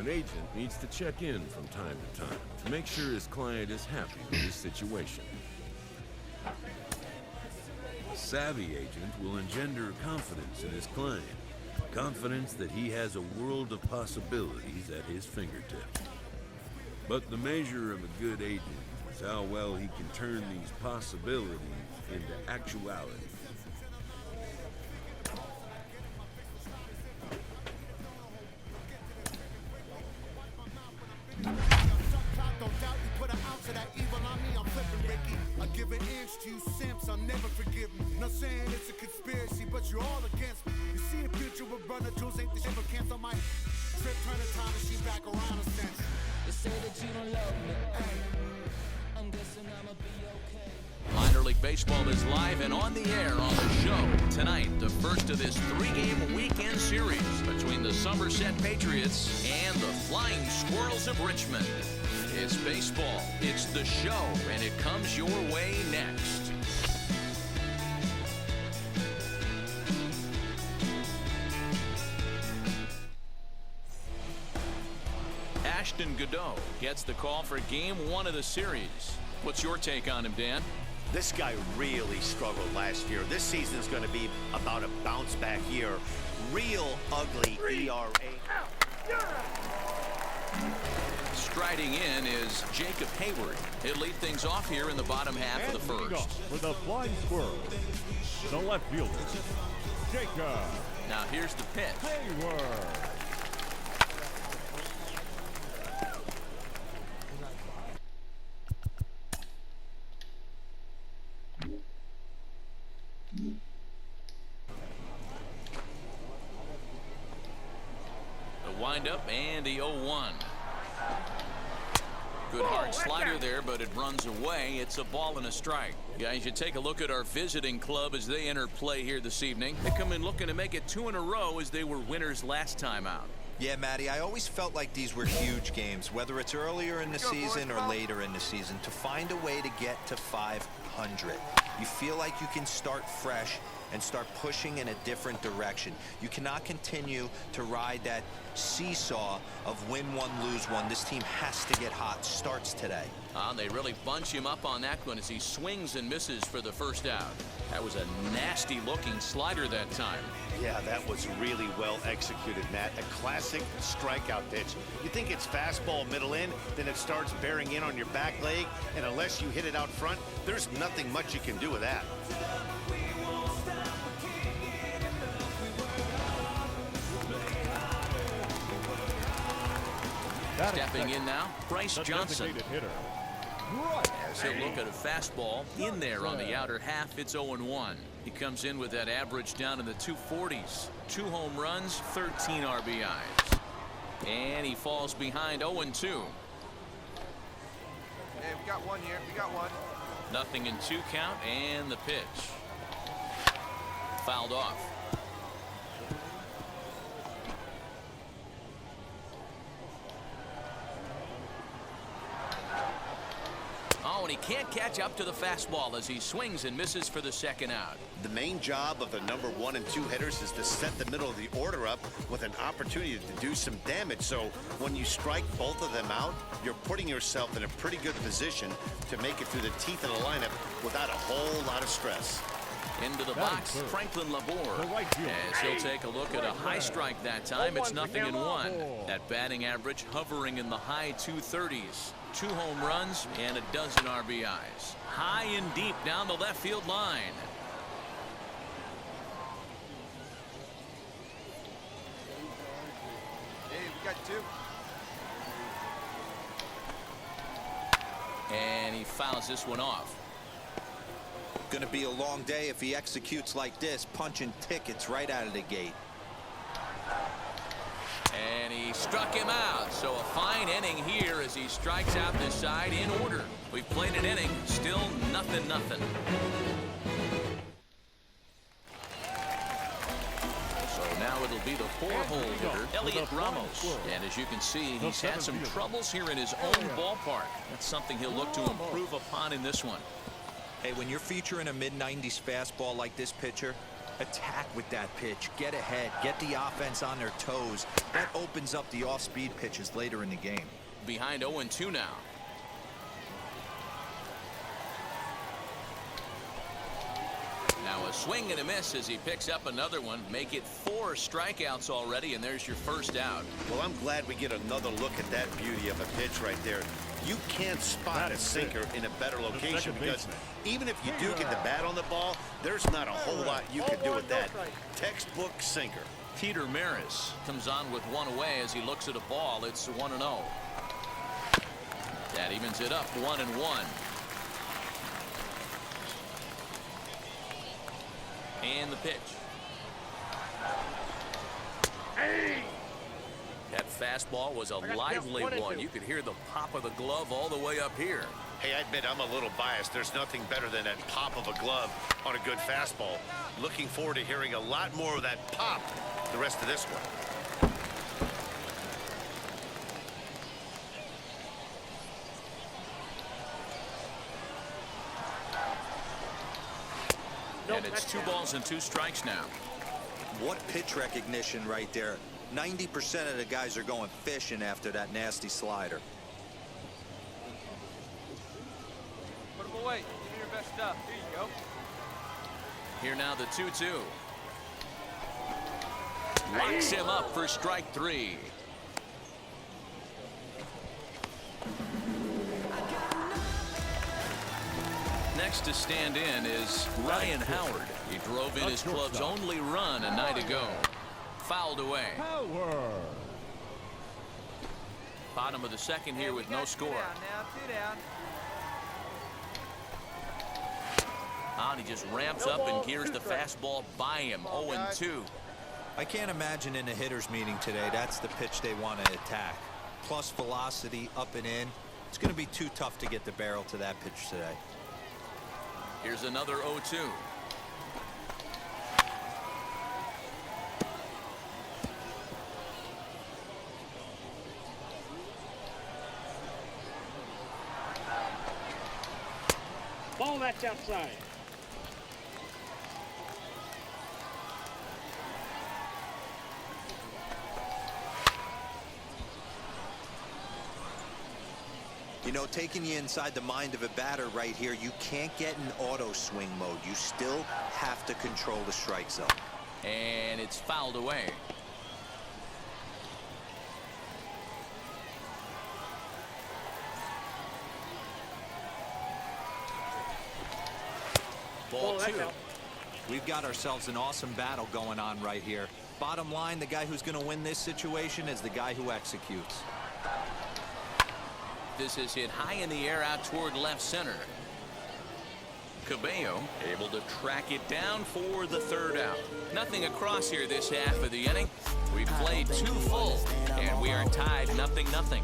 An agent needs to check in from time to time to make sure his client is happy with his situation. A savvy agent will engender confidence in his client. Confidence that he has a world of possibilities at his fingertips. But the measure of a good agent is how well he can turn these possibilities into actuality. I'll never forgive me. Not saying it's a conspiracy, but you're all against me. You see a future with brother Jules, ain't the shit, but cancel my trip, turn the time machine back around a sense. You say that you don't love me. I'm guessing I'ma be okay. Minor League Baseball is live and on the air on the show. Tonight, the first of this 3-game weekend series between the Somerset Patriots and the Flying Squirrels of Richmond. It's baseball, it's the show, and it comes your way next. Ashton Godot gets the call for Game 1 of the series. What's your take on him, Dan? This guy really struggled last year. This season is going to be about a bounce back year. Real ugly ERA. Striding in is Jacob Hayward. He'll lead things off here in the bottom half of the first. For the Flying Squirrels, the left fielder, Jacob. Now here's the pitch. Hayward. The windup and the 0-1. Good hard slider there, but it runs away. It's a ball and a strike. Guys, you take a look at our visiting club as they enter play here this evening. They come in looking to make it 2 in a row as they were winners last time out. Yeah, Matty, I always felt like these were huge games, whether it's earlier in the season or later in the season, to find a way to get to 500. You feel like you can start fresh and start pushing in a different direction. You cannot continue to ride that seesaw of win one, lose one. This team has to get hot. Starts today. They really bunch him up on that one as he swings and misses for the first out. That was a nasty looking slider that time. Yeah, that was really well executed, Matt. A classic strikeout pitch. You think it's fastball middle in, then it starts bearing in on your back leg, and unless you hit it out front, there's nothing much you can do with that. Stepping in now, Bryce Johnson. As he'll look at a fastball in there on the outer half, it's 0-1. He comes in with that average down in the 240s. 2 home runs, 13 RBIs. And he falls behind 0-2. Hey, we got one here. We got one. Nothing in 2 count, and the pitch. Fouled off. Oh, and he can't catch up to the fastball as he swings and misses for the second out. The main job of the number 1 and 2 hitters is to set the middle of the order up with an opportunity to do some damage. So when you strike both of them out, you're putting yourself in a pretty good position to make it through the teeth of the lineup without a whole lot of stress. Into the box, Franklin Labor. As he'll take a look at a high strike that time, it's 0-1. That batting average hovering in the high 230s. 2 home runs and a dozen RBIs. High and deep down the left field line. Hey, we got 2. And he fouls this one off. Going to be a long day if he executes like this, punching tickets right out of the gate. And he struck him out. So a fine inning here as he strikes out this side in order. We've played an inning, still 0-0. So now it'll be the 4-hole hitter, Elliot Ramos. And as you can see, he's had some troubles here in his own ballpark. That's something he'll look to improve upon in this one. Hey, when you're featuring a mid-90s fastball like this pitcher, Attack with that pitch. Get ahead. Get the offense on their toes. That opens up the off-speed pitches later in the game. Behind 0-2 now. Now a swing and a miss as he picks up another one. Make it 4 strikeouts already, and there's your first out. Well, I'm glad we get another look at that beauty of a pitch right there. You can't spot a sinker in a better location because even if you do get the bat on the ball, there's not a whole lot you can do with that. Textbook sinker. Peter Maris comes on with one away as he looks at a ball. It's 1-0. That evens it up 1-1. And the pitch. That fastball was a lively one. You could hear the pop of the glove all the way up here. Hey, I admit I'm a little biased. There's nothing better than that pop of a glove on a good fastball. Looking forward to hearing a lot more of that pop the rest of this one. And it's 2 balls and 2 strikes now. What pitch recognition right there. 90% of the guys are going fishing after that nasty slider. Put him away. Give me your best stuff. Here you go. Here now the 2-2. Locks him up for strike 3. Next to stand in is Ryan Howard. He drove in his club's only run a night ago. Fouled away. Bottom of the second here with no score. Two down. And he just ramps up and gears the fastball by him. 0-2. I can't imagine in a hitters meeting today that's the pitch they want to attack. Plus velocity up and in. It's going to be too tough to get the barrel to that pitch today. Here's another 0-2. Ball that's outside. You know, taking you inside the mind of a batter right here, you can't get in auto swing mode. You still have to control the strike zone. And it's fouled away. Ball 2. We've got ourselves an awesome battle going on right here. Bottom line, the guy who's going to win this situation is the guy who executes. This is hit high in the air out toward left center. Cabello able to track it down for the 3rd out. Nothing across here this half of the inning. We played 2 full, and we are tied 0-0.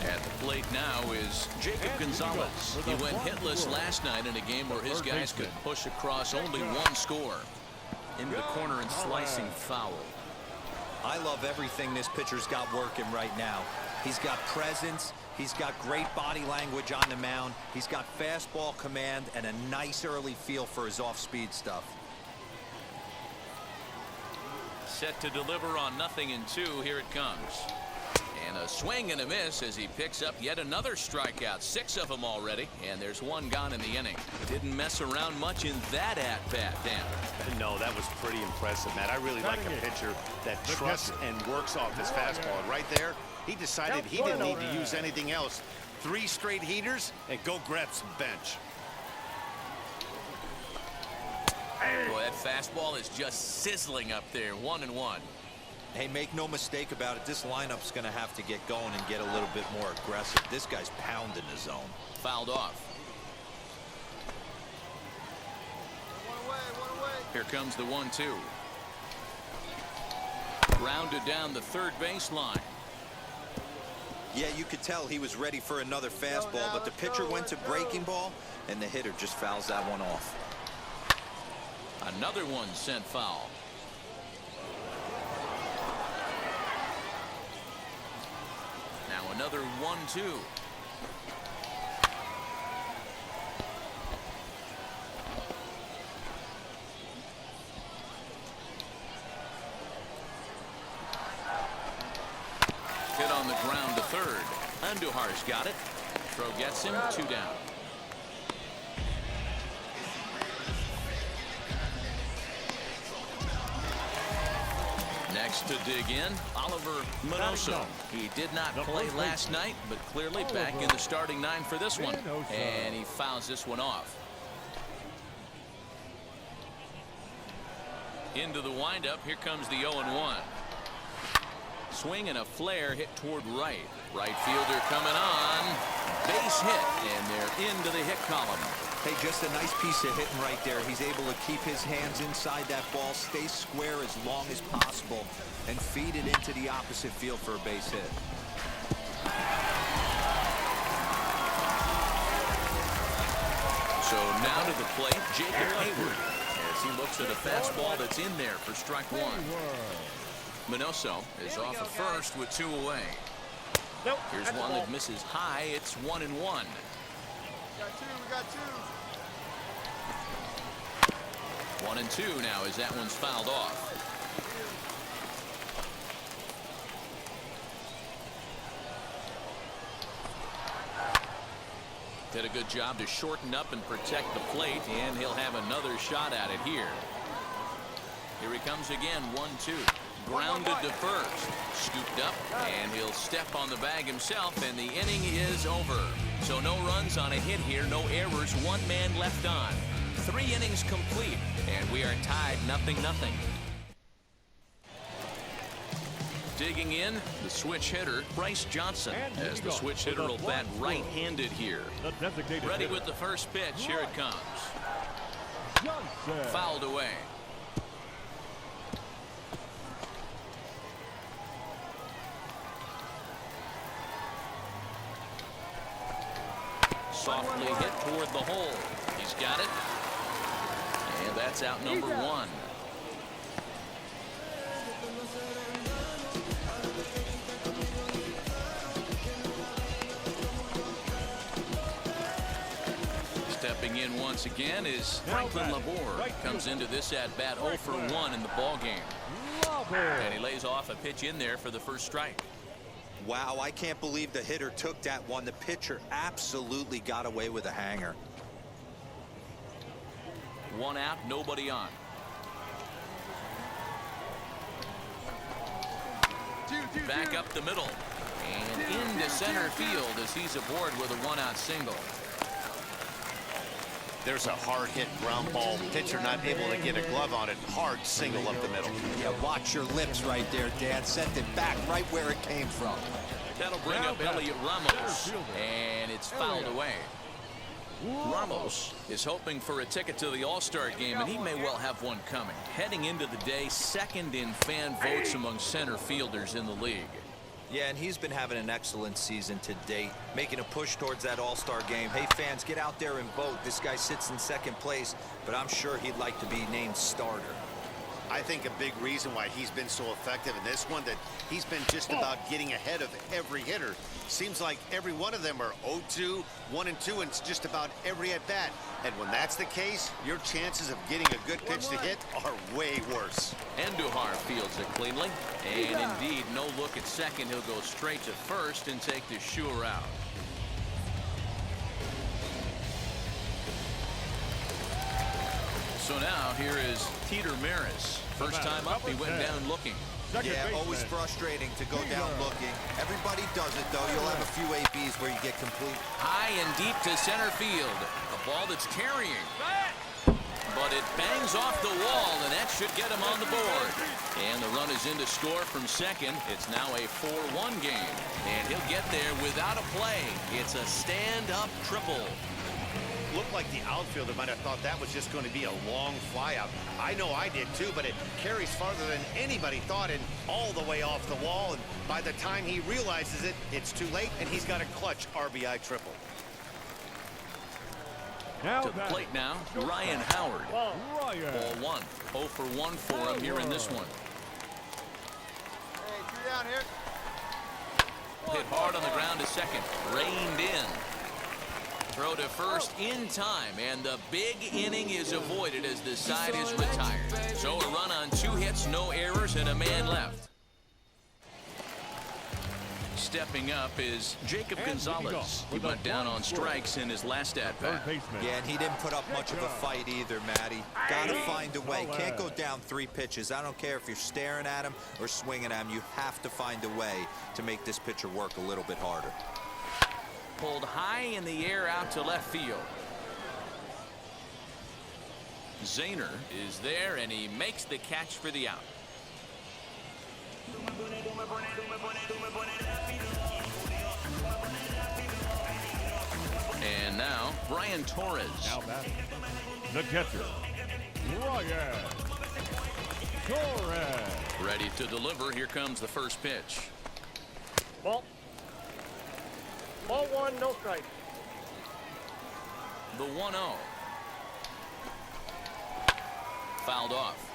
At the plate now is Jacob Gonzalez. He went hitless last night in a game where his guys could push across only 1 score. Into the corner and slicing foul. I love everything this pitcher's got working right now. He's got presence. He's got great body language on the mound. He's got fastball command and a nice early feel for his off-speed stuff. Set to deliver on 0-2. Here it comes. And a swing and a miss as he picks up yet another strikeout. 6 of them already, and there's 1 gone in the inning. Didn't mess around much in that at-bat, Dan. No, that was pretty impressive, Matt. I really like a pitcher that trusts and works off his fastball. And right there, he decided he didn't need to use anything else. 3 straight heaters and go grab some bench. Boy, that fastball is just sizzling up there. 1-1. Hey, make no mistake about it. This lineup's going to have to get going and get a little bit more aggressive. This guy's pounding the zone. Fouled off. One away. Here comes the 1-2. Grounded down the 3rd baseline. Yeah, you could tell he was ready for another fastball, but the pitcher went to breaking ball, and the hitter just fouls that one off. Another one sent foul. Now another 1-2. Andujar's got it. Throw gets him, 2 down. Next to dig in, Oliver Minoso. He did not play last night, but clearly back in the starting 9 for this one. And he fouls this one off. Into the windup, here comes the 0-1. Swing and a flare hit toward right. Right fielder coming on. Base hit, and they're into the hit column. Hey, just a nice piece of hitting right there. He's able to keep his hands inside that ball, stay square as long as possible, and feed it into the opposite field for a base hit. So now to the plate, Jacob Hayward, as he looks at a fastball that's in there for strike 1. Minoso is off at first with 2 away. Here's one that misses high. It's 1-1. We got 2. We got 2. 1-2 now as that one's fouled off. Did a good job to shorten up and protect the plate, and he'll have another shot at it here. Here he comes again, 1-2. Grounded to first. Scooped up, and he'll step on the bag himself, and the inning is over. So no runs on a hit here, no errors, 1 man left on. 3 innings complete, and we are tied 0-0. Digging in, the switch hitter, Bryce Johnson, as the switch hitter will bat right-handed here. Ready with the first pitch. Here it comes. Fouled away. Softly hit toward the hole. He's got it. And that's out number 1. Stepping in once again is Franklin Labor. Comes into this at-bat 0 for 1 in the ball game. And he lays off a pitch in there for the first strike. Wow, I can't believe the hitter took that one. The pitcher absolutely got away with a hanger. 1 out, nobody on. Back up the middle. And into center field as he's aboard with a 1-out single. There's a hard hit ground ball. Pitcher not able to get a glove on it. Hard single up the middle. Yeah, watch your lips right there, Dad. Sent it back right where it came from. That'll bring up Elliot Ramos, and it's fouled away. Ramos is hoping for a ticket to the All-Star game, and he may well have one coming. Heading into the day, 2nd in fan votes among center fielders in the league. Yeah, and he's been having an excellent season to date, making a push towards that All-Star game. Hey, fans, get out there and vote. This guy sits in 2nd place, but I'm sure he'd like to be named starter. I think a big reason why he's been so effective in this one, that he's been just about getting ahead of every hitter. Seems like every one of them are 0-2, 1-2, and it's just about every at-bat. And when that's the case, your chances of getting a good pitch to hit are way worse. Andujar fields it cleanly, and indeed, no look at second. He'll go straight to first and take the sure out. So now here is Teeter Maris. First time up, he went down looking. Yeah, always frustrating to go down looking. Everybody does it, though. You'll have a few ABs where you get complete. High and deep to center field. A ball that's carrying. But it bangs off the wall, and that should get him on the board. And the run is in to score from second. It's now a 4-1 game. And he'll get there without a play. It's a stand-up triple. Looked like the outfielder might have thought that was just going to be a long flyout. I know I did too, but it carries farther than anybody thought, and all the way off the wall. And by the time he realizes it, it's too late, and he's got a clutch RBI triple. To the plate now, Ryan Howard. Ball 1. 0 for 1 for him here in this one. Hey, 3 down here. Hit hard on the ground to second. Reined in. Throw to first in time, and the big inning is avoided as the side is retired. So a run on 2 hits, no errors, and a man left. stepping up is Jacob Gonzalez. He went down on strikes in his last at-bat. Yeah, and he didn't put up much of a fight either, Matty. Got to find a way. Can't go down 3 pitches. I don't care if you're staring at him or swinging at him. You have to find a way to make this pitcher work a little bit harder. Pulled high in the air out to left field. Zahner is there, and he makes the catch for the out. And now Brian Torres. Now batting, the catcher, Brian Torres. Ready to deliver. Here comes the first pitch. Ball 1, no strike. The 1-0. Fouled off.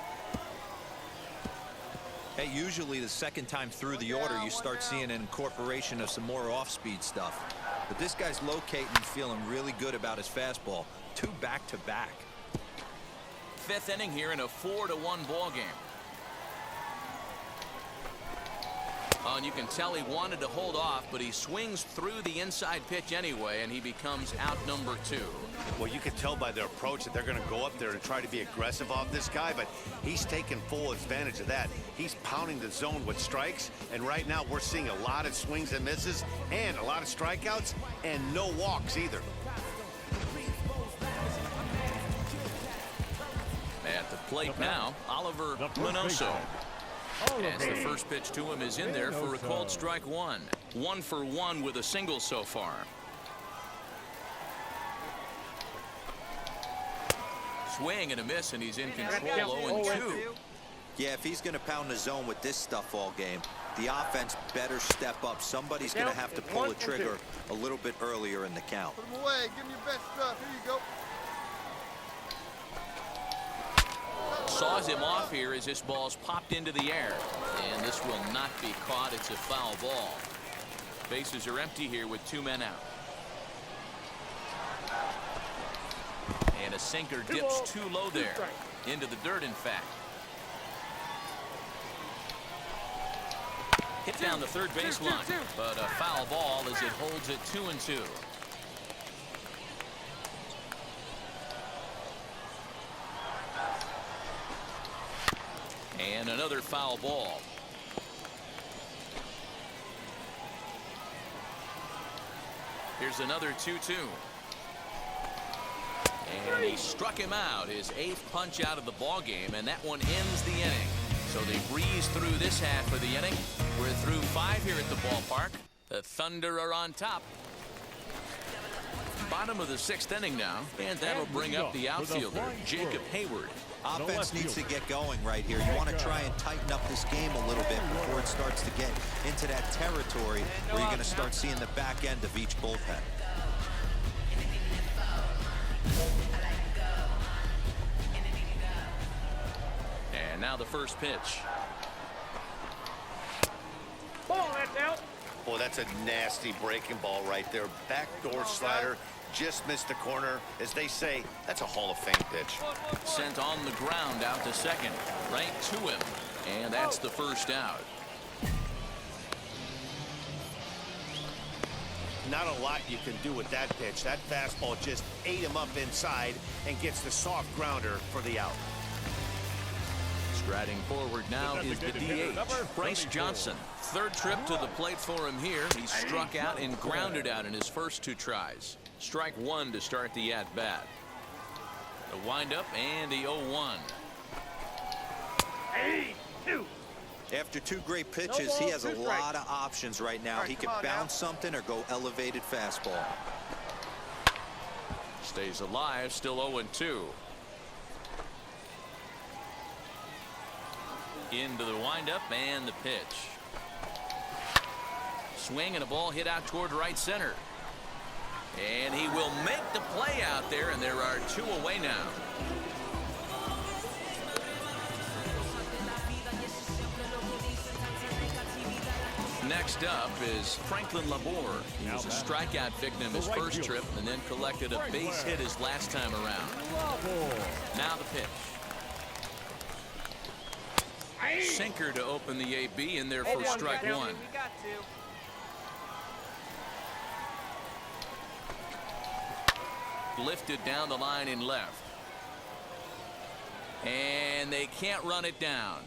Hey, usually the second time through the order, you start seeing an incorporation of some more off-speed stuff. But this guy's locating and feeling really good about his fastball. 2 back-to-back. 5th inning here in a 4-1 ball game. And you can tell he wanted to hold off, but he swings through the inside pitch anyway, and he becomes out number 2. Well, you can tell by their approach that they're going to go up there and try to be aggressive off this guy, but he's taking full advantage of that. He's pounding the zone with strikes, and right now we're seeing a lot of swings and misses and a lot of strikeouts and no walks either. At the plate now, Oliver Minoso. As the first pitch to him is in there for a called strike 1. 1 for 1 with a single so far. Swing and a miss, and he's in control. 0-2. Yeah, if he's going to pound the zone with this stuff all game, the offense better step up. Somebody's going to have to pull the trigger a little bit earlier in the count. Put him away. Give him your best stuff. Here you go. Saws him off here as this ball's popped into the air. And this will not be caught. It's a foul ball. Bases are empty here with 2 men out. And a sinker dips too low there. Into the dirt, in fact. Hit down the third base line. But a foul ball as it holds it 2-2. And another foul ball. Here's another 2-2. And he struck him out, his 8th punch out of the ball game, and that one ends the inning. So they breeze through this half of the inning. We're through 5 here at the ballpark. The Thunder are on top. Bottom of the 6th inning now, and that'll bring up the outfielder, Jacob Hayward. Offense needs to get going right here. You want to try and tighten up this game a little bit before it starts to get into that territory where you're going to start seeing the back end of each bullpen. And now the first pitch. Ball, that's out. Boy, that's a nasty breaking ball right there. Backdoor slider. Just missed the corner. As they say, that's a Hall of Fame pitch. Sent on the ground out to second. Right to him. And that's the first out. Not a lot you can do with that pitch. That fastball just ate him up inside and gets the soft grounder for the out. Striding forward now is the DH, Bryce Johnson. 3rd trip to the plate for him here. He struck out and grounded out in his first 2 tries. Strike 1 to start the at-bat. The windup and the 0-1. After 2 great pitches, he has a lot of options right now. He can bounce something or go elevated fastball. Stays alive, still 0-2. Into the windup and the pitch. Swing and a ball hit out toward right center. And he will make the play out there, and there are 2 away now. Next up is Franklin Labor. He was a strikeout victim his first trip and then collected a base hit his last time around. Now the pitch. Sinker to open the AB in there for strike 1. lifted down the line in left. And they can't run it down.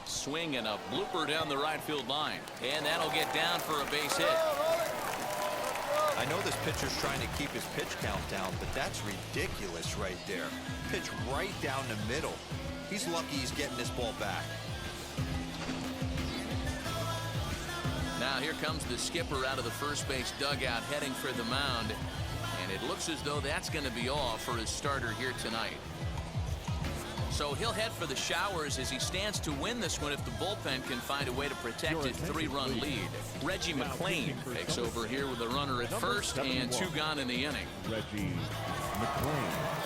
Swing and a blooper down the right field line. And that'll get down for a base hit. I know this pitcher's trying to keep his pitch count down, but that's ridiculous right there. Pitch right down the middle. He's lucky he's getting this ball back. Now here comes the skipper out of the first base dugout heading for the mound. And it looks as though that's going to be all for his starter here tonight. So he'll head for the showers as he stands to win this one if the bullpen can find a way to protect his 3-run lead. Reggie McClain takes over here with a runner at first and 2 gone in the inning. Reggie McClain.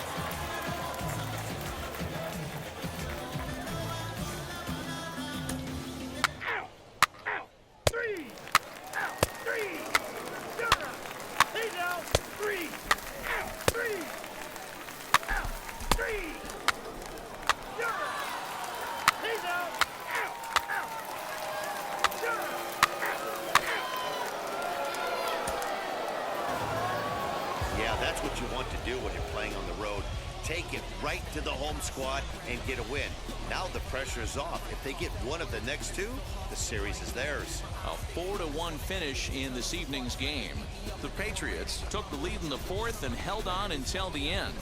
Yeah, that's what you want to do when you're playing on the road. Take it right to the home squad and get a win. Now the pressure is off. If they get one of the next 2, the series is theirs. A 4-1 finish in this evening's game. The Patriots took the lead in the 4th and held on until the end.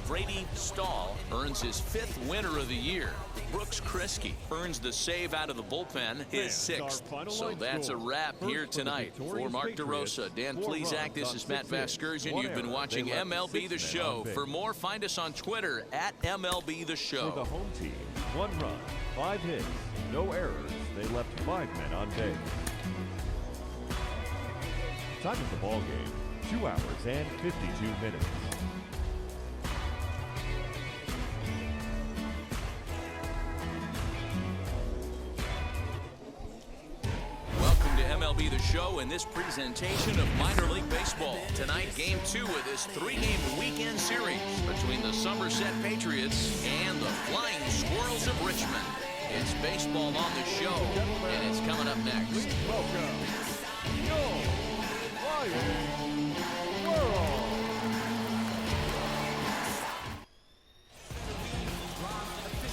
Brady Stahl earns his 5th winner of the year. Brooks Kriske earns the save out of the bullpen, his 6th. So that's a wrap here tonight. For Mark DeRosa, Dan Plesac, this is Matt Vasgersian. You've been watching MLB The Show. For more, find us on Twitter at MLB The Show. For the home team, 1 run, 5 hits, no errors. They left 5 men on base. Time of the ball game, 2 hours and 52 minutes. MLB The Show in this presentation of minor league baseball. Tonight, game 2 of this 3-game weekend series between the Somerset Patriots and the Flying Squirrels of Richmond. It's baseball on the show, and it's coming up next. Welcome, your Flying Squirrels.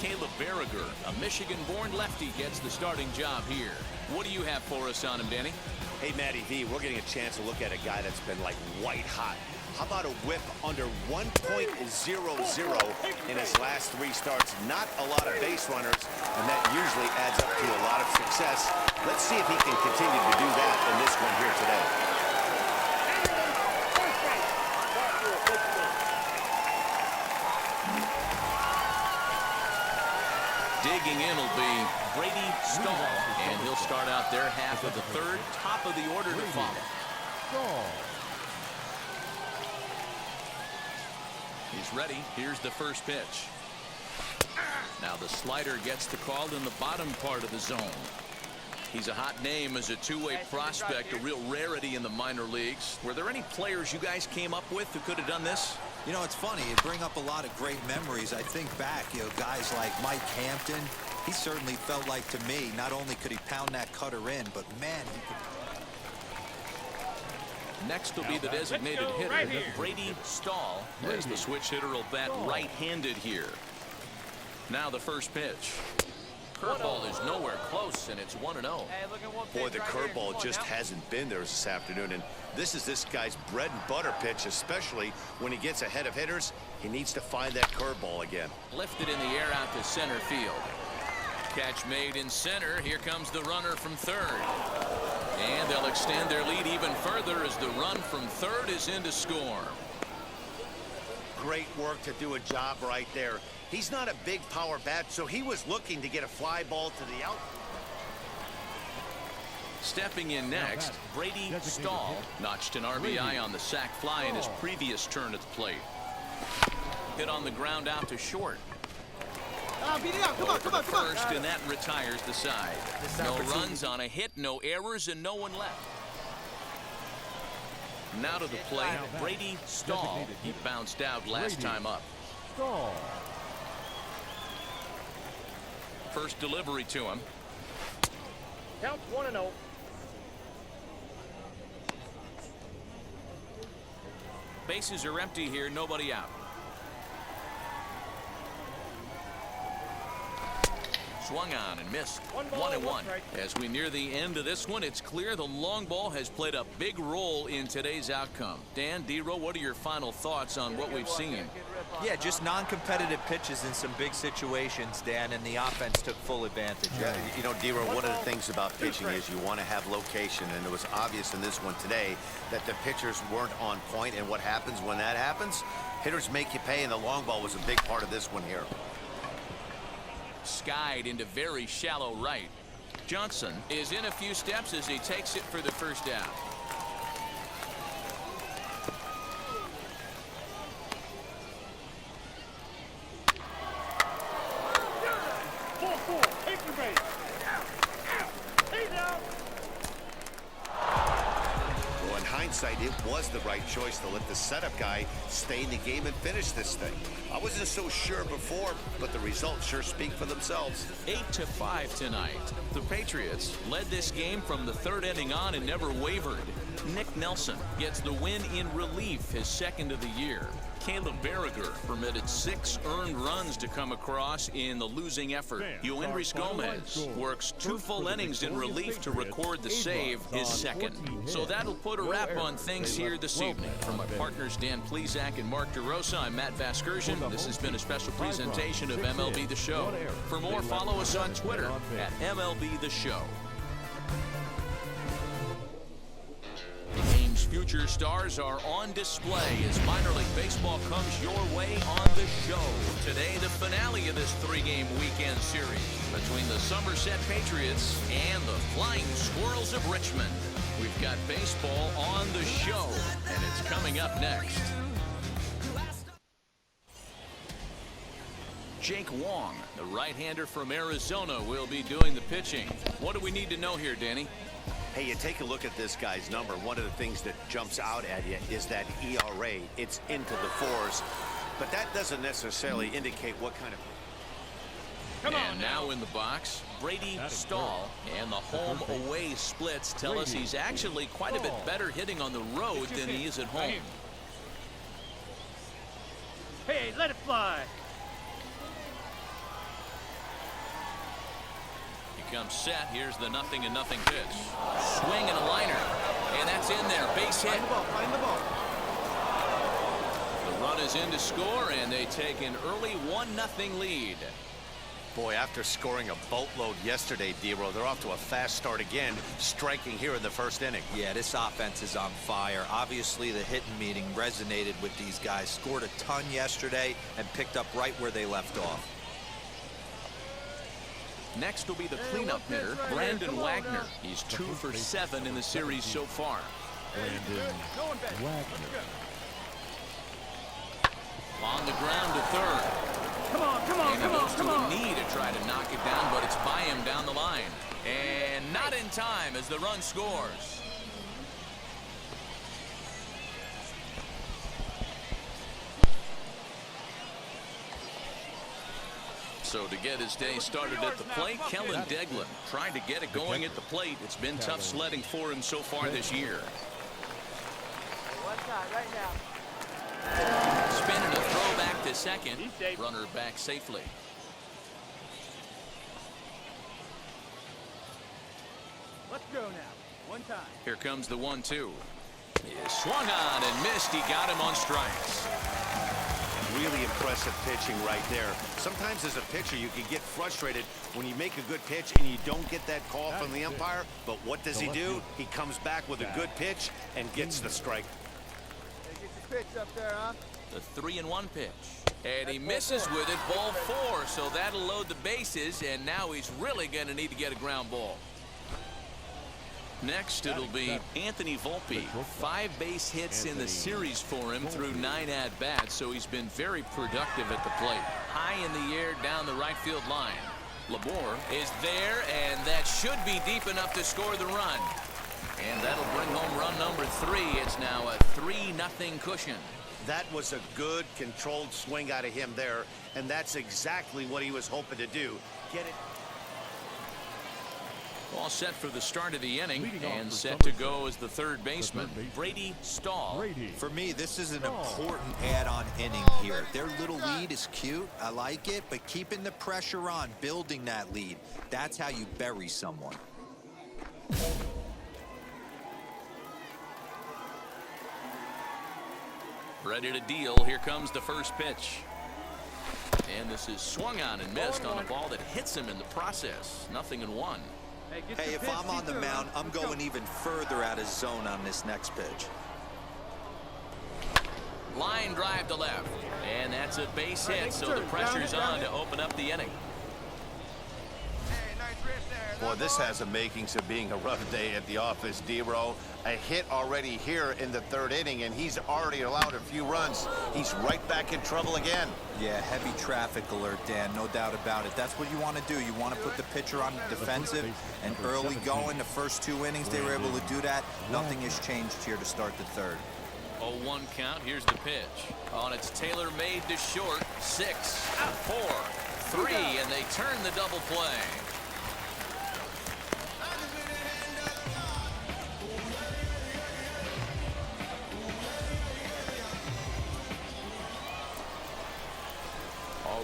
Caleb Berriger, a Michigan-born lefty, gets the starting job here. What do you have for us on him, Danny? Hey, Matty V, we're getting a chance to look at a guy that's been like white hot. How about a whip under 1.00 in his last 3 starts? Not a lot of base runners, and that usually adds up to a lot of success. Let's see if he can continue to do that in this one here today. Digging in will be Brady Stahl, and he'll start out their half of the 3rd, top of the order to follow. He's ready. Here's the first pitch. Now the slider gets the call in the bottom part of the zone. He's a hot name as a 2-way prospect, a real rarity in the minor leagues. Were there any players you guys came up with who could have done this? You know, it's funny. It brings up a lot of great memories. I think back, guys like Mike Hampton. He certainly felt like, to me, not only could he pound that cutter in, but man, he could. Next will be the designated hitter, Brady Stahl, as the switch hitter will bat right-handed here. Now the first pitch. Curveball is nowhere close, and it's 1-0. Boy, the curveball just hasn't been there this afternoon, and this is this guy's bread and butter pitch, especially when he gets ahead of hitters. He needs to find that curveball again. Lifted in the air out to center field. Catch made in center. Here comes the runner from 3rd. And they'll extend their lead even further as the run from 3rd is in to score. Great work to do a job right there. He's not a big power bat, so he was looking to get a fly ball to the out. Stepping in next, Brady Stahl notched an RBI on the sac fly in his previous turn at the plate. Hit on the ground out to short. Come on. First, and that retires the side. No runs on a hit, no errors, and no one left. Now to the plate, Brady Stahl. He bounced out last time up. First delivery to him. Count 1-0. Bases are empty here, nobody out. Swung on and missed. 1-1. As we near the end of this one, it's clear the long ball has played a big role in today's outcome. Dan, D-Row, what are your final thoughts on what we've seen? Yeah, just non-competitive pitches in some big situations, Dan, and the offense took full advantage. Yeah, you know, D-Row, one of the things about pitching is you want to have location, and it was obvious in this one today that the pitchers weren't on point, and what happens when that happens? Hitters make you pay, and the long ball was a big part of this one here. Skied into very shallow right. Johnson is in a few steps as he takes it for the first out. Take your base. Hey now. Well, in hindsight, it was the right choice to let the setup guy stay in the game and finish this thing. I wasn't so sure before, but the results sure speak for themselves. 8-5 tonight. The Patriots led this game from the third inning on and never wavered. Nick Nelson gets the win in relief, his second of the year. Caleb Berriger permitted 6 earned runs to come across in the losing effort. Yoendris Gomez works 2 full innings in relief to record the save, his second. So that'll put a wrap on things here this evening. From my partners Dan Plesac and Mark DeRosa, I'm Matt Vasgersian. This has been a special presentation of MLB The Show. For more, follow us on Twitter at MLB The Show. The game's future stars are on display as minor league baseball comes your way on the show. Today, the finale of this 3-game weekend series between the Somerset Patriots and the Flying Squirrels of Richmond. We've got baseball on the show, and it's coming up next. Jake Wong, the right-hander from Arizona, will be doing the pitching. What do we need to know here, Danny? Hey, you take a look at this guy's number. One of the things that jumps out at you is that ERA. It's into the 4s, but that doesn't necessarily indicate what kind of... And now in the box, Brady Stahl, and the home-away splits tell us he's actually quite a bit better hitting on the road than he is at home. Hey, let it fly. Comes set. Here's the 0-0 pitch. Swing and a liner. And that's in there. Base hit. Find the ball. The run is in to score, and they take an early 1-0 lead. Boy, after scoring a boatload yesterday, D-Row, they're off to a fast start again, striking here in the first inning. Yeah, this offense is on fire. Obviously, the hitting meeting resonated with these guys. Scored a ton yesterday and picked up right where they left off. Next will be the cleanup hitter, Brandon Wagner. He's 2 for 7 in the series so far. Brandon Wagner. On the ground to third. Come on, come on, And come he on, goes come to a on. knee to try to knock it down, but it's by him down the line. And not in time as the run scores. So to get his day started at the plate, Kellen Deglin trying to get it going at the plate. It's been tough sledding for him so far this year. One time, right now. Spinning a throw back to second. Runner back safely. Let's go now. One time. Here comes the 1-2. He is swung on and missed. He got him on strikes. Really impressive pitching right there. Sometimes as a pitcher, you can get frustrated when you make a good pitch and you don't get that call from the umpire. But what does he do? He comes back with a good pitch and gets the strike. Hey, get your pitch up there, huh? The 3-1 pitch. And he misses with it, ball 4. So that'll load the bases, and now he's really going to need to get a ground ball. Next, it'll be Anthony Volpe. 5 base hits in the series for him through 9 at-bats, so he's been very productive at the plate. High in the air down the right field line. Labor is there, and that should be deep enough to score the run. And that'll bring home run number 3. It's now a 3-0 cushion. That was a good, controlled swing out of him there, and that's exactly what he was hoping to do. Get it. All set for the start of the inning Leading off and for set to Somerset, go as the third baseman, Brady Stahl. For me, this is an important add-on inning here. Their little lead is cute. I like it, but keeping the pressure on, building that lead, that's how you bury someone. Ready to deal. Here comes the first pitch. And this is swung on and missed on a ball that hits him in the process. 0-1. Hey, if I'm on the mound, I'm going even further out of zone on this next pitch. Line drive to left. And that's a base hit, so the pressure's on to open up the inning. Boy, this has the makings of being a rough day at the office, D-Row. A hit already here in the third inning, and he's already allowed a few runs. He's right back in trouble again. Yeah, heavy traffic alert, Dan, no doubt about it. That's what you want to do. You want to put the pitcher on the defensive and early going. The first 2 innings, they were able to do that. Nothing has changed here to start the third. 0-1 count. Here's the pitch. On its tailor-made to short. 6, 4, 3, and they turn the double play.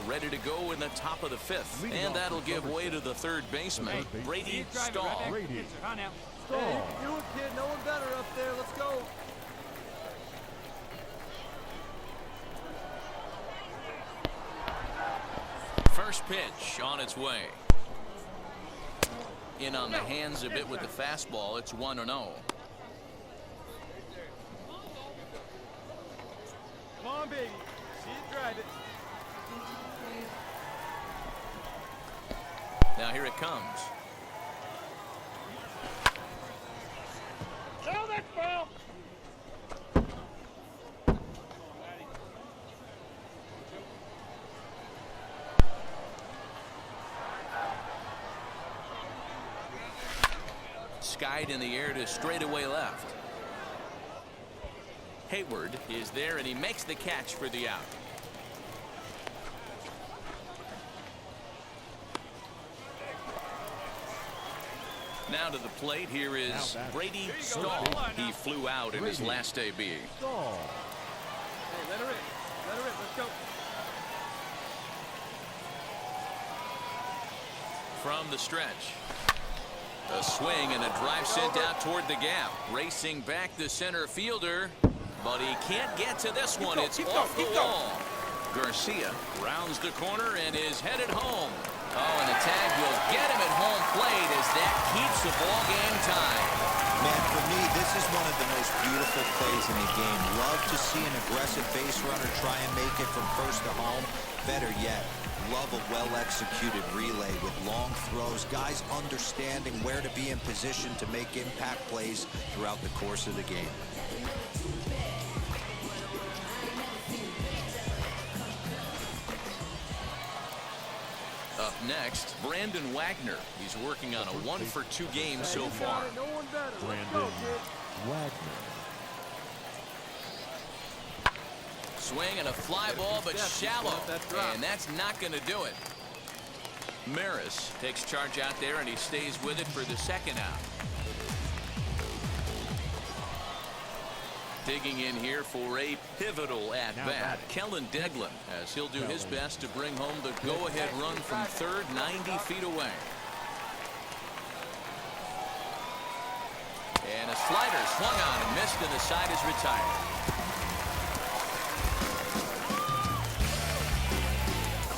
Ready to go in the top of the 5th, and that'll give way to the third baseman, Brady Stahl. Hey, you do it, kid. No one better up there. Let's go. First pitch on its way. In on the hands a bit with the fastball. It's 1-0. Come on, baby. See it, drive it. Now here it comes. Kill that ball. Skied in the air to straightaway left. Hayward is there, and he makes the catch for the out. Now to the plate, here is Brady Stahl. He flew out in his last AB. Hey, let her in. Let her in. Let's go. From the stretch. A swing and a drive sent out toward the gap. Racing back the center fielder, but he can't get to this one. It's off the wall. Garcia rounds the corner and is headed home. Oh, and the tag will get him at home plate as that keeps the ball game tied. Man, for me, this is one of the most beautiful plays in the game. Love to see an aggressive base runner try and make it from first to home. Better yet, love a well-executed relay with long throws, guys understanding where to be in position to make impact plays throughout the course of the game. Up next, Brandon Wagner. He's working on a 1-for-2 game so far. No one better. Brandon Wagner. Swing and a fly ball, but shallow. And that's not going to do it. Maris takes charge out there, and he stays with it for the second out. Digging in here for a pivotal at-bat, Kellen Deglin, as he'll do his best to bring home the go-ahead run from third, 90 feet away. And a slider swung on and missed, and the side is retired.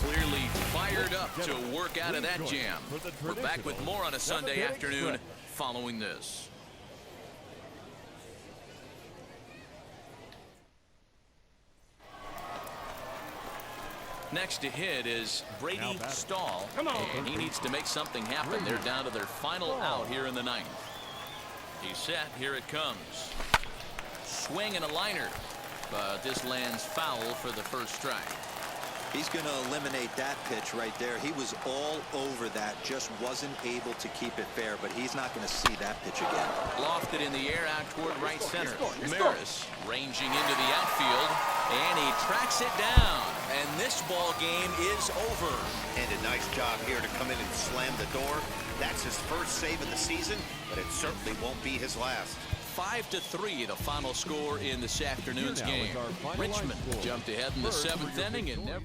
Clearly fired up to work out of that jam. We're back with more on a Sunday afternoon following this. Next to hit is Brady Stahl, and he needs to make something happen. They're down to their final out here in the 9th. He's set. Here it comes. Swing and a liner, but this lands foul for the first strike. He's going to eliminate that pitch right there. He was all over that, just wasn't able to keep it fair, but he's not going to see that pitch again. Lofted in the air out toward right center. Maris ranging into the outfield, and he tracks it down. And this ball game is over. And a nice job here to come in and slam the door. That's his first save of the season, but it certainly won't be his last. 5-3, the final score in this afternoon's game. Richmond jumped ahead in the 7th inning and never...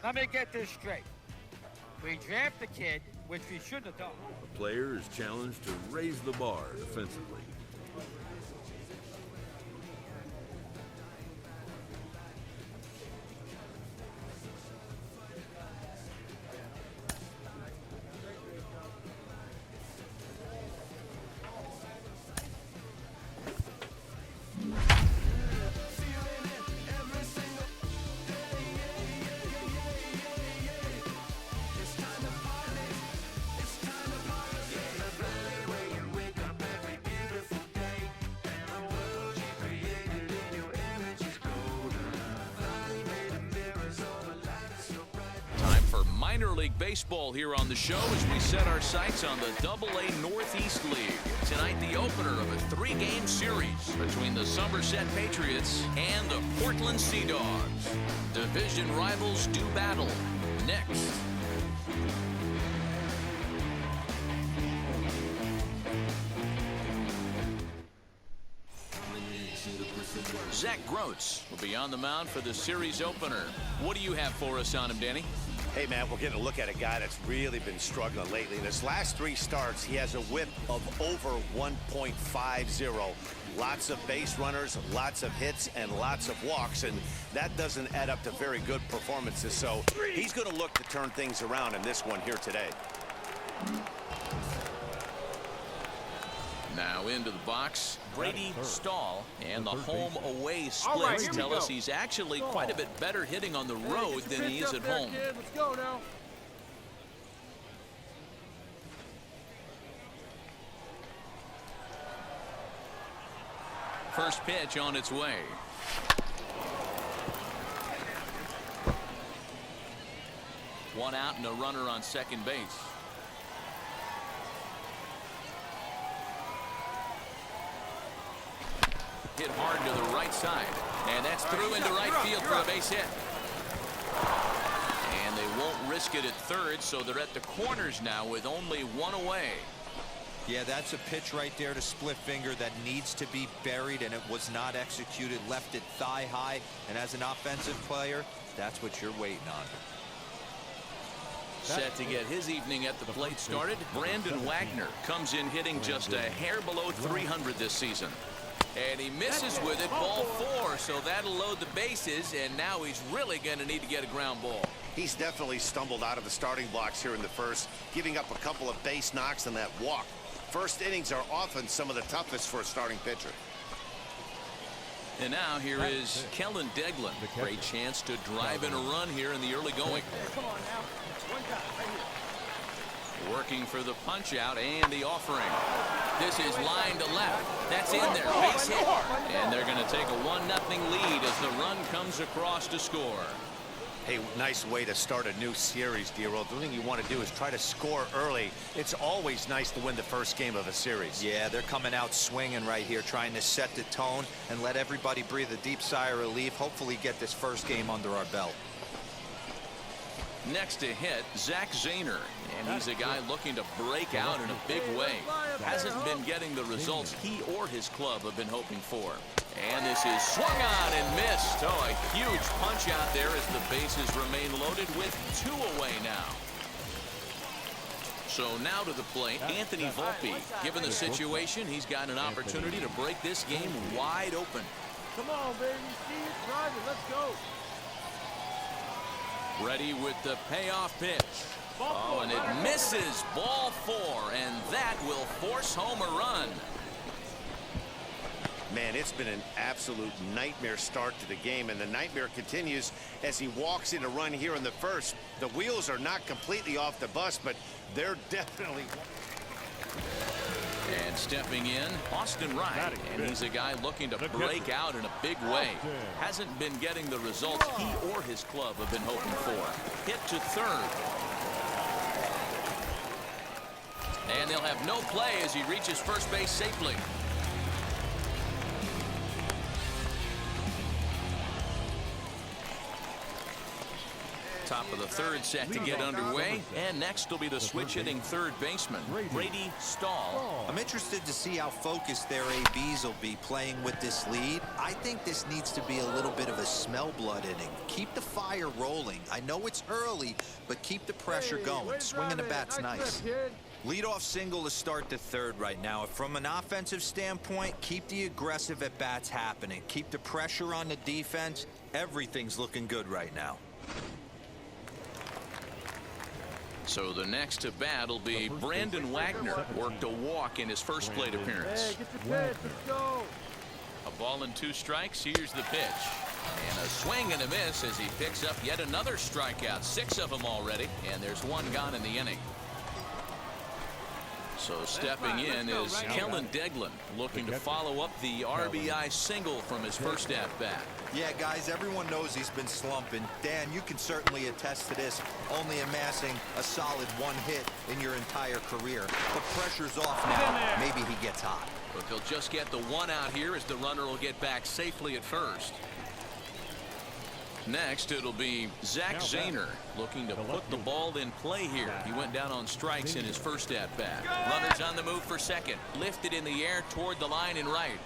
Let me get this straight. We jammed the kid, which we shouldn't have done. The player is challenged to raise the bar defensively. Minor League Baseball here on the show as we set our sights on the AA Northeast League. Tonight, the opener of a 3-game series between the Somerset Patriots and the Portland Sea Dogs. Division rivals do battle next. Zach Groats will be on the mound for the series opener. What do you have for us on him, Danny? Hey, man, we're getting a look at a guy that's really been struggling lately. In his last 3 starts, he has a whip of over 1.50. Lots of base runners, lots of hits, and lots of walks, and that doesn't add up to very good performances. So he's going to look to turn things around in this one here today. Now into the box, Brady Stahl, and the home-away splits tell us he's actually quite a bit better hitting on the road than he is at home. Let's go now. First pitch on its way. One out and a runner on second base. Hit hard to the right side, and that's through into right field for a base hit. And they won't risk it at third, so they're at the corners now with only one away. Yeah, that's a pitch right there to split finger that needs to be buried, and it was not executed. Left it thigh high, and as an offensive player, that's what you're waiting on. Set to get his evening at the plate started, Brandon Wagner comes in hitting just a hair below 300 this season. And he misses with it, ball 4, so that'll load the bases, and now he's really going to need to get a ground ball. He's definitely stumbled out of the starting blocks here in the first, giving up a couple of base knocks and that walk. First innings are often some of the toughest for a starting pitcher. And now here is Kellen Deglin. Great chance to drive in a run here in the early going. Come on now. One guy right here. Working for the punch out and the offering. This is line to left. That's in there. Base hit. And they're going to take a 1-0 lead as the run comes across to score. Hey, nice way to start a new series, D-Roll. The thing you want to do is try to score early. It's always nice to win the first game of a series. Yeah, they're coming out swinging right here, trying to set the tone and let everybody breathe a deep sigh of relief. Hopefully get this first game under our belt. Next to hit, Zach Zahner, and he's a guy looking to break out in a big way. Hasn't been getting the results he or his club have been hoping for. And this is swung on and missed. Oh, a huge punch out there as the bases remain loaded with 2 away now. So now to the plate, Anthony Volpe. Given the situation, he's got an opportunity to break this game wide open. Come on, baby. See it, drive it. Let's go. Ready with the payoff pitch. Oh, and it misses. Ball 4, and that will force home a run. Man, it's been an absolute nightmare start to the game, and the nightmare continues as he walks in a run here in the first. The wheels are not completely off the bus, but they're definitely... And stepping in, Austin Wright, and he's a guy looking to break out in a big way. Hasn't been getting the results he or his club have been hoping for. Hit to third. And they'll have no play as he reaches first base safely. Top of the third set to get underway, and next will be the switch-hitting third baseman, Brady Stahl. I'm interested to see how focused their ABs will be playing with this lead. I think this needs to be a little bit of a smell blood inning. Keep the fire rolling. I know it's early, but keep the pressure going. Swinging the bat's nice. Leadoff single to start the third right now. From an offensive standpoint, keep the aggressive at-bats happening. Keep the pressure on the defense. Everything's looking good right now. So the next to bat will be Brandon Wagner. Worked a walk in his first plate appearance. Hey, get the pitch. Let's go. A ball and 2 strikes. Here's the pitch. And a swing and a miss as he picks up yet another strikeout. 6 of them already. And there's 1 gone in the inning. So stepping in is Kellen Deglin, looking to follow up the RBI single from his first at-bat. Yeah, guys, everyone knows he's been slumping. Dan, you can certainly attest to this, only amassing a solid 1 hit in your entire career. The pressure's off now. Maybe he gets hot. But they'll just get the 1 out here as the runner will get back safely at first. Next, it'll be Zach Zahner looking to put the ball in play here. He went down on strikes in his first at-bat. Runners on the move for second. Lifted in the air toward the line and right.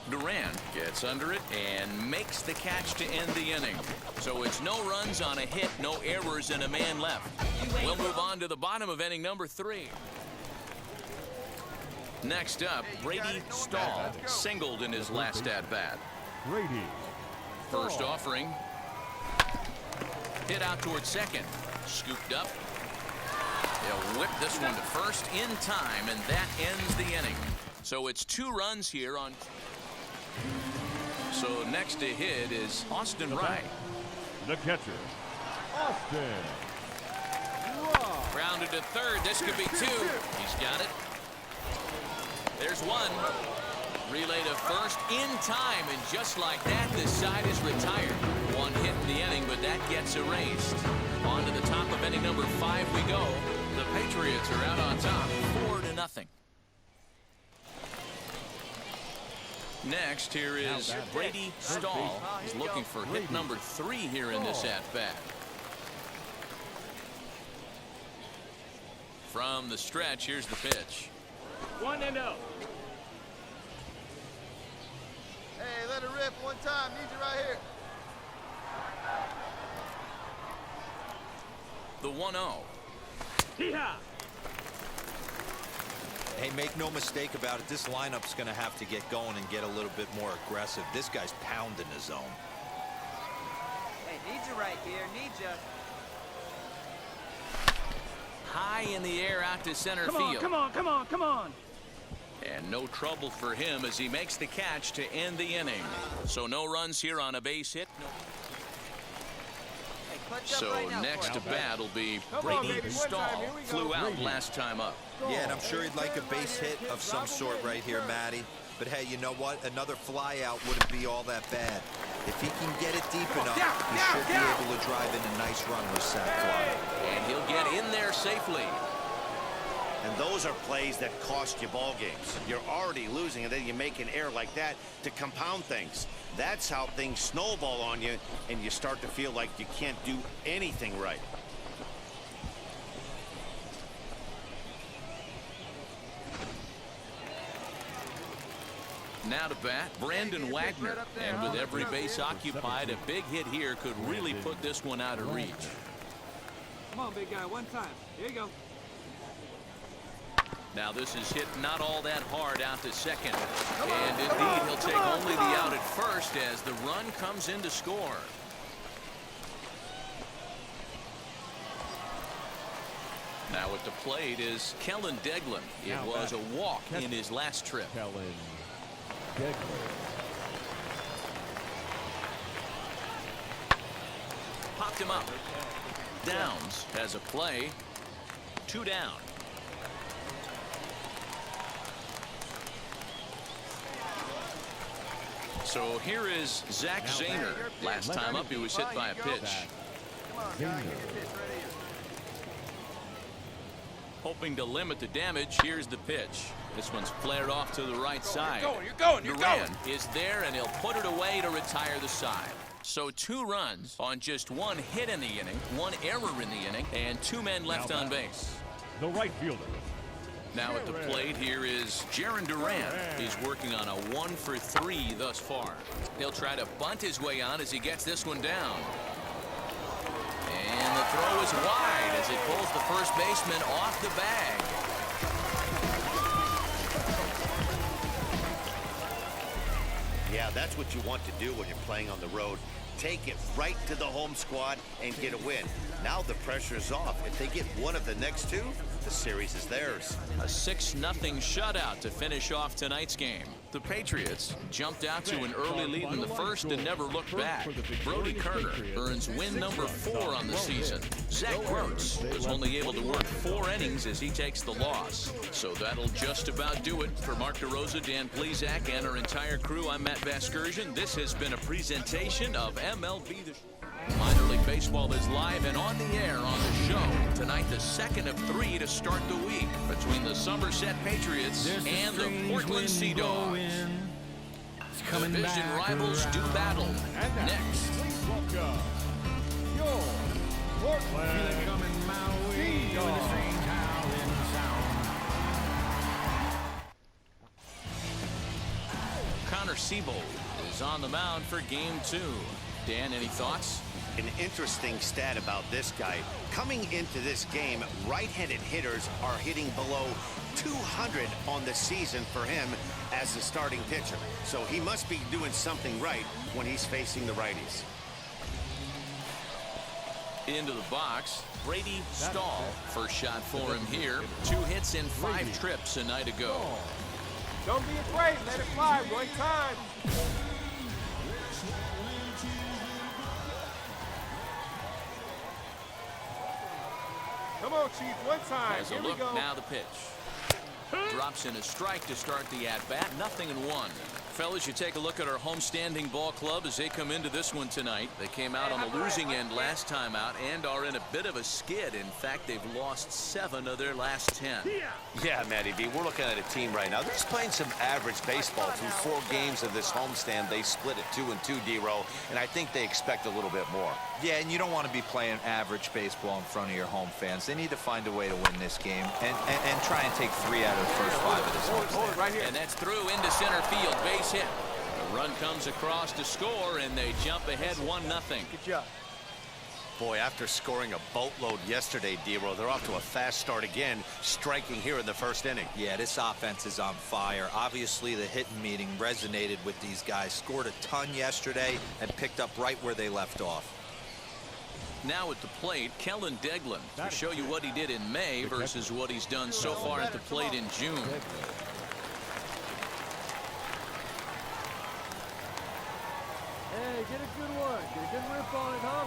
Duran gets under it and makes the catch to end the inning. So it's no runs on a hit, no errors, and a man left. We'll move on to the bottom of inning number 3. Next up, Brady Stahl singled in his last at-bat. Brady. First offering. Hit out towards second. Scooped up. They'll whip this one to first in time, and that ends the inning. So it's 2 runs here on... So next to hit is Austin Wright. The catcher, Austin. Grounded to third. This could be 2. He's got it. There's 1. Relay to first in time, and just like that, this side is retired. 1 hit in the inning, but that gets erased. On to the top of inning number 5 we go. The Patriots are out on top, 4-0. Next, here is Brady Stahl. He's looking for hit number 3 here in this at-bat. From the stretch, here's the pitch. 1-0. Hey, let it rip one time. Need you right here. The 1-0. Hee-haw. Hey, make no mistake about it. This lineup's going to have to get going and get a little bit more aggressive. This guy's pounding the zone. Hey, need you right here. Need you. High in the air out to center Come field. on, come on, come on, come on. And no trouble for him as he makes the catch to end the inning. So no runs here on a base hit. Hey, clutch up So right now next to for bat will be Come on, Brady baby, one Stahl. time, here we go. Flew out last time up. Yeah, and I'm sure he'd like a base hit of some sort right here, Matty. But hey, you know what? Another fly out wouldn't be all that bad. If he can get it deep enough, he should be able to drive in a nice run with sac fly. And he'll get in there safely. And those are plays that cost you ball games. You're already losing, and then you make an error like that to compound things. That's how things snowball on you, and you start to feel like you can't do anything right. Now to bat, Brandon Wagner. And with every base occupied, a big hit here could really put this one out of reach. Come on, big guy, one time. Here you go. Now this is hit not all that hard out to second. And indeed, he'll take only the out at first as the run comes in to score. Now at the plate is Kellen Deglin. It was a walk in his last trip. Popped him up. Downs has a play. 2 down. So here is Zach Zahner. Last time up, he was hit by a pitch. Hoping to limit the damage, here's the pitch. This one's flared off to the right side. Duran is there, and he'll put it away to retire the side. So 2 runs on just 1 hit in the inning, 1 error in the inning, and 2 men left on base. The right fielder. Now at the plate, here is Jarren Duran. He's working on a 1 for 3 thus far. He'll try to bunt his way on as he gets this one down. And the throw is wide as it pulls the first baseman off the bag. Yeah, that's what you want to do when you're playing on the road. Take it right to the home squad and get a win. Now the pressure is off. If they get one of the next 2, the series is theirs. A 6-0 shutout to finish off tonight's game. The Patriots jumped out to an early lead in the first and never looked back. Brody Kerner earns win number 4 on the season. Zach Groats was only able to work 4 innings as he takes the loss. So that'll just about do it. For Mark DeRosa, Dan Plesac, and our entire crew, I'm Matt Vasgersian. This has been a presentation of MLB. Minor League Baseball is live and on the air on the show. Tonight, the second of 3 to start the week between the Somerset Patriots and the Portland Sea Dogs. Division rivals do battle. Next. Welcome. Your Portland Sea Dogs. Connor Siebold is on the mound for game 2. Dan, any thoughts? An interesting stat about this guy. Coming into this game, right-handed hitters are hitting below 200 on the season for him as the starting pitcher. So he must be doing something right when he's facing the righties. Into the box, Brady Stahl. First shot for him here. 2 hits in 5 trips a night ago. Don't be afraid. Let it fly. One time. Come on, Chief. One time. Has a Here we look. go. Now the pitch. Drops in a strike to start the at-bat. 0-1. Fellas, you take a look at our homestanding ball club as they come into this one tonight. They came out on the losing end last time out and are in a bit of a skid. In fact, they've lost 7 of their last 10. Yeah, Matty B, we're looking at a team right now. They're just playing some average baseball. Through 4 games of this homestand, they split it 2-2, D-Row, and I think they expect a little bit more. Yeah, and you don't want to be playing average baseball in front of your home fans. They need to find a way to win this game and try and take 3 out of the first 5 of this homestand. Right here. And that's through into center field. Base hit. The run comes across to score, and they jump ahead 1-0. Good job. Boy, after scoring a boatload yesterday, D-Row, they're off to a fast start again, striking here in the first inning. Yeah, this offense is on fire. Obviously, the hitting meeting resonated with these guys. Scored a ton yesterday and picked up right where they left off. Now at the plate, Kellen Deglin to show you what he did in May versus what he's done so far at the plate in June. Hey, get a good one. Get a good rip on it, huh?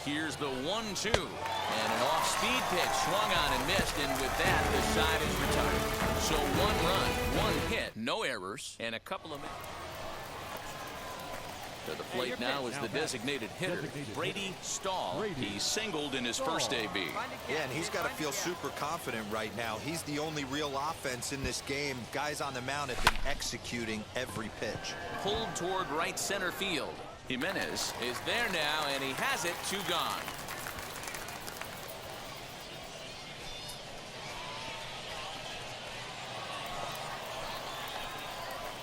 Here's the 1-2. And an off-speed pitch swung on and missed, and with that, the side is retired. So 1 run, 1 hit, no errors, and a couple of minutes. To the plate now is the designated hitter, Brady Stahl. He singled in his first AB. Yeah, and he's got to feel super confident right now. He's the only real offense in this game. Guys on the mound have been executing every pitch. Pulled toward right center field. Jimenez is there now, and he has it. 2 gone.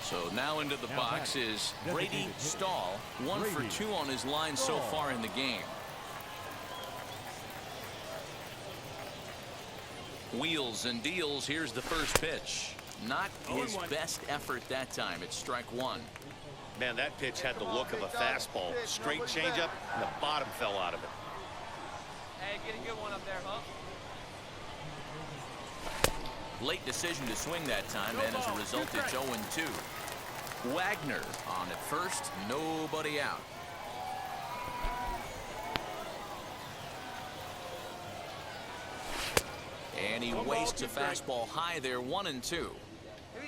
So now into the box is Brady Stahl. 1 for 2 on his line so far in the game. Wheels and deals. Here's the first pitch. Not his best effort that time. It's strike 1. Man, that pitch had the look of a fastball. Straight changeup, and the bottom fell out of it. Hey, get a good one up there, huh? Late decision to swing that time, and as a result, it's 0-2. Wagner on at first, nobody out. And he wastes a fastball high there, 1-2.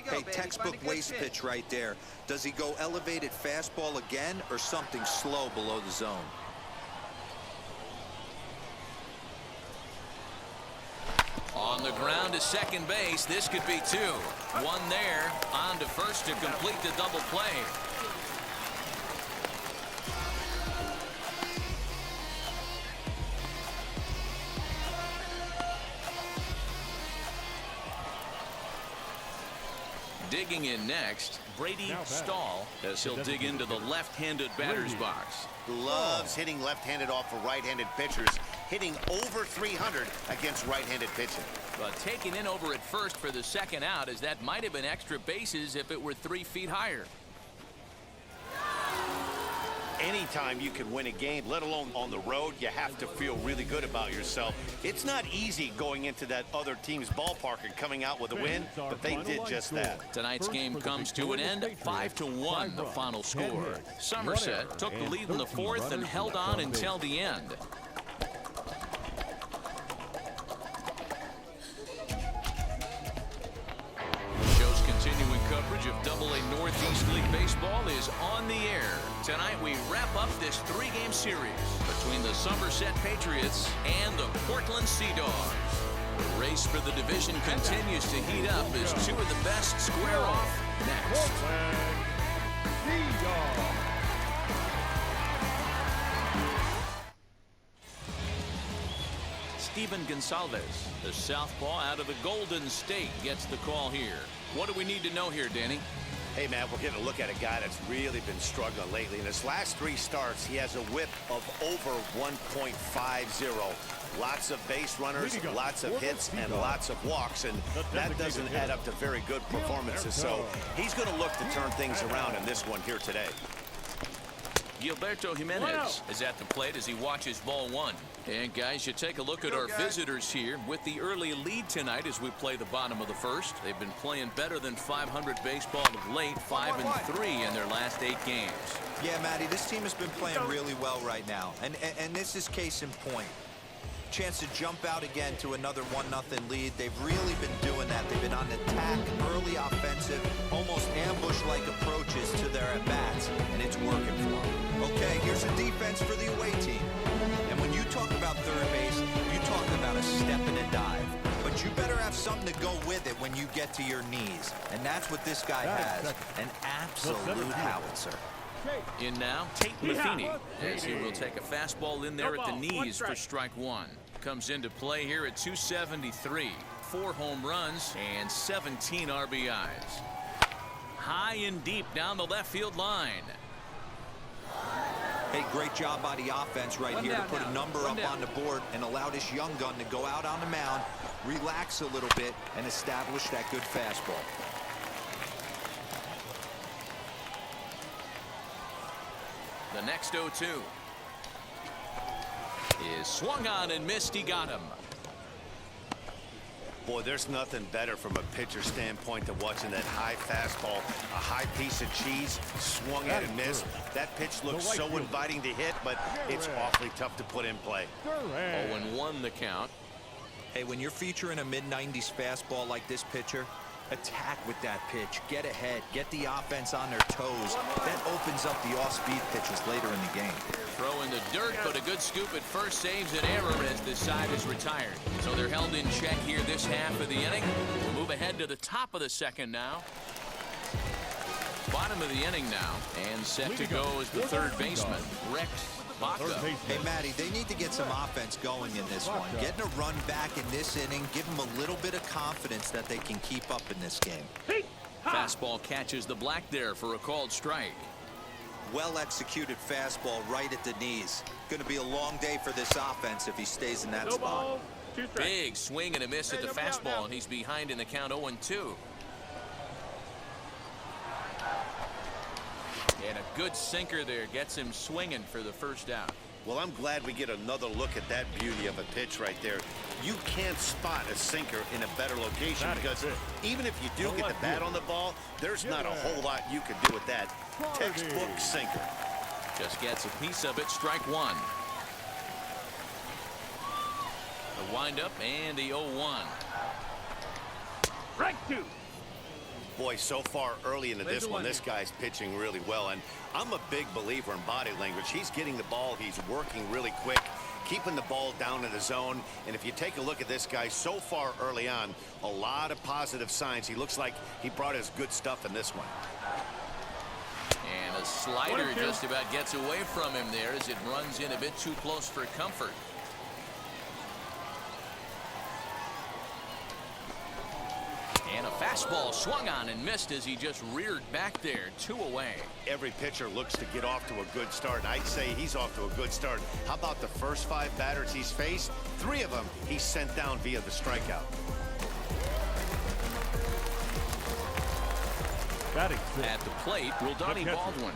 Hey, textbook waste pitch right there. Does he go elevated fastball again or something slow below the zone? On the ground to second base. This could be 2. 1 there. On to first to complete the double play. Digging in next, Brady Stahl, as he'll dig into the left-handed batter's box. Loves hitting left-handed off of right-handed pitchers, hitting over 300 against right-handed pitching. But taken in over at first for the second out, as that might have been extra bases if it were 3 feet higher. Anytime you can win a game, let alone on the road, you have to feel really good about yourself. It's not easy going into that other team's ballpark and coming out with a win, but they did just that. Tonight's game comes to an end, 5-1 the final score. Somerset took the lead in the 4th and held on until the end. Coverage of AA Northeast League Baseball is on the air. Tonight we wrap up this 3-game series between the Somerset Patriots and the Portland Sea Dogs. The race for the division continues to heat up as 2 of the best square off next. Steven Gonsalves, the southpaw out of the Golden State, gets the call here. What do we need to know here, Danny? Hey, man, we're getting a look at a guy that's really been struggling lately. In his last 3 starts, he has a whip of over 1.50. Lots of base runners, lots of hits, and lots of walks, and that doesn't add up to very good performances. So he's going to look to turn things around in this one here today. Gilberto Jimenez is at the plate as he watches ball 1. And guys, you take a look at our visitors here with the early lead tonight as we play the bottom of the 1st. They've been playing better than 500 baseball of late, 5-3 in their last 8 games. Yeah, Matty, this team has been playing really well right now, and this is case in point. Chance to jump out again to another 1-0 lead. They've really been doing that. They've been on the attack, early offensive, almost ambush-like approaches to their at-bats, and it's working for them. Okay, here's a defense for the away team. And when you talk about third base, you talk about a step and a dive. But you better have something to go with it when you get to your knees. And that's what this guy has, an absolute howitzer. In now, Tate Matheny, as he will take a fastball in there at the knees for strike 1. Comes into play here at 273. 4 home runs and 17 RBIs. High and deep down the left field line. Hey, great job by the offense right here to put a number up on the board and allow this young gun to go out on the mound, relax a little bit, and establish that good fastball. The next 0-2 is swung on and missed. He got him. Boy, there's nothing better from a pitcher standpoint than watching that high fastball, a high piece of cheese, swung at and missed. That pitch looks so inviting to hit, but it's awfully tough to put in play. 0-1 the count. Hey, when you're featuring a mid-90s fastball like this pitcher, attack with that pitch. Get ahead. Get the offense on their toes. That opens up the off-speed pitches later in the game. Throw in the dirt, but a good scoop at first saves an error as this side is retired. So they're held in check here this half of the inning. We'll move ahead to the top of the second now. Bottom of the inning now, and set to go is the third baseman, Rex Baca. Hey, Matty, they need to get some offense going in this one. Getting a run back in this inning, give them a little bit of confidence that they can keep up in this game. Fastball catches the black there for a called strike. Well-executed fastball right at the knees. Going to be a long day for this offense if he stays in that spot. Big swing and a miss at the fastball, and he's behind in the count 0-2. And a good sinker there gets him swinging for the first out. Well, I'm glad we get another look at that beauty of a pitch right there. You can't spot a sinker in a better location because even if you do get the bat on the ball, there's not a whole lot you can do with that. Textbook sinker. Just gets a piece of it, strike one. The windup and the 0-1. Strike two. Boy, so far early into this one, this guy's pitching really well, and I'm a big believer in body language. He's getting the ball, he's working really quick, keeping the ball down in the zone, and if you take a look at this guy so far early on, a lot of positive signs. He looks like he brought his good stuff in this one. And a slider just about gets away from him there as it runs in a bit too close for comfort. And a fastball swung on and missed as he just reared back there. 2 away. Every pitcher looks to get off to a good start. I'd say he's off to a good start. How about the first 5 batters he's faced? 3 of them he's sent down via the strikeout. At the plate, Roldani Baldwin.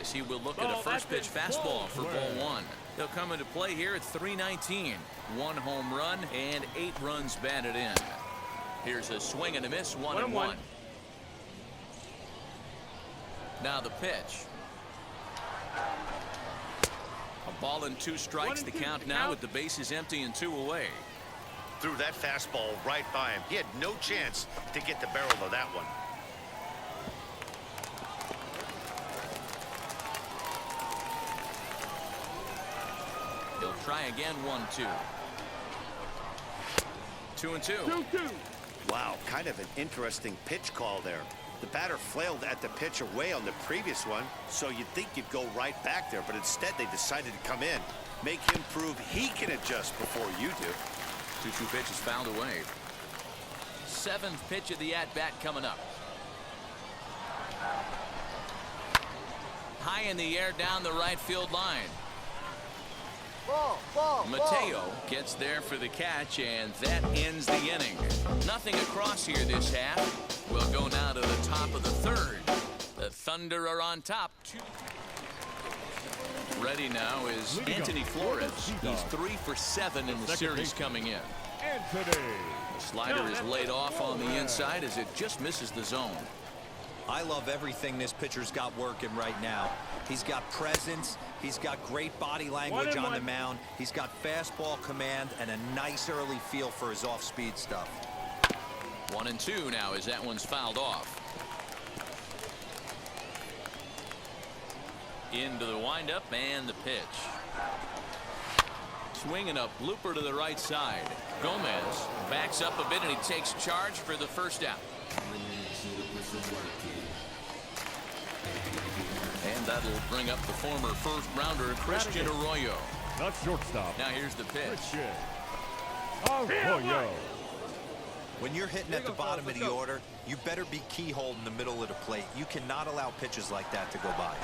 As he will look at a first pitch fastball for ball 1. They'll come into play here at 3:19. 1 home run and 8 runs batted in. Here's a swing and a miss, 1-1. Now the pitch. A ball and 2 strikes the count now with the bases empty and 2 away. Threw that fastball right by him. He had no chance to get the barrel of that one. He'll try again, 1-2. 2-2. Wow, kind of an interesting pitch call there. The batter flailed at the pitch away on the previous one, so you'd think you'd go right back there, but instead they decided to come in, make him prove he can adjust before you do. 2-2 pitch is fouled away. 7th pitch of the at-bat coming up. High in the air down the right field line. Mateo gets there for the catch, and that ends the inning. Nothing across here this half. We'll go now to the top of the 3rd. The Thunder are on top. Ready now is Anthony Flores. He's 3 for 7 in the series coming in. The slider is laid off on the inside as it just misses the zone. I love everything this pitcher's got working right now. He's got presence. He's got great body language on the mound. He's got fastball command and a nice early feel for his off-speed stuff. 1-2 now as that one's fouled off. Into the windup and the pitch. Swinging a blooper to the right side. Gomez backs up a bit and he takes charge for the first out. And that'll bring up the former first-rounder Christian Arroyo. Not shortstop. Now here's the pitch. Arroyo. When you're hitting at the bottom of the order, you better be keyhole in the middle of the plate. You cannot allow pitches like that to go by.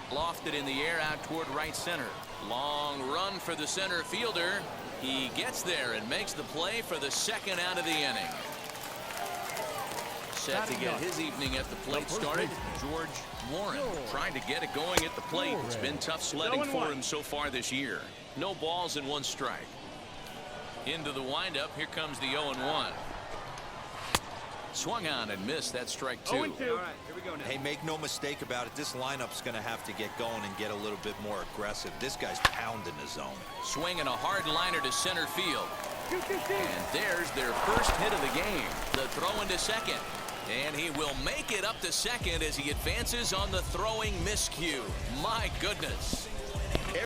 Lofted in the air out toward right center. Long run for the center fielder. He gets there and makes the play for the 2nd out of the inning. Set to get his evening at the plate started. George Warren trying to get it going at the plate. It's been tough sledding for him so far this year. No balls and 1 strike. Into the windup. Here comes the 0-1. Swung on and missed. That strike 2. All right, here we go now. Hey, make no mistake about it. This lineup's going to have to get going and get a little bit more aggressive. This guy's pounding the zone. Swinging a hard liner to center field. And there's their first hit of the game. The throw into second. And he will make it up to second as he advances on the throwing miscue. My goodness.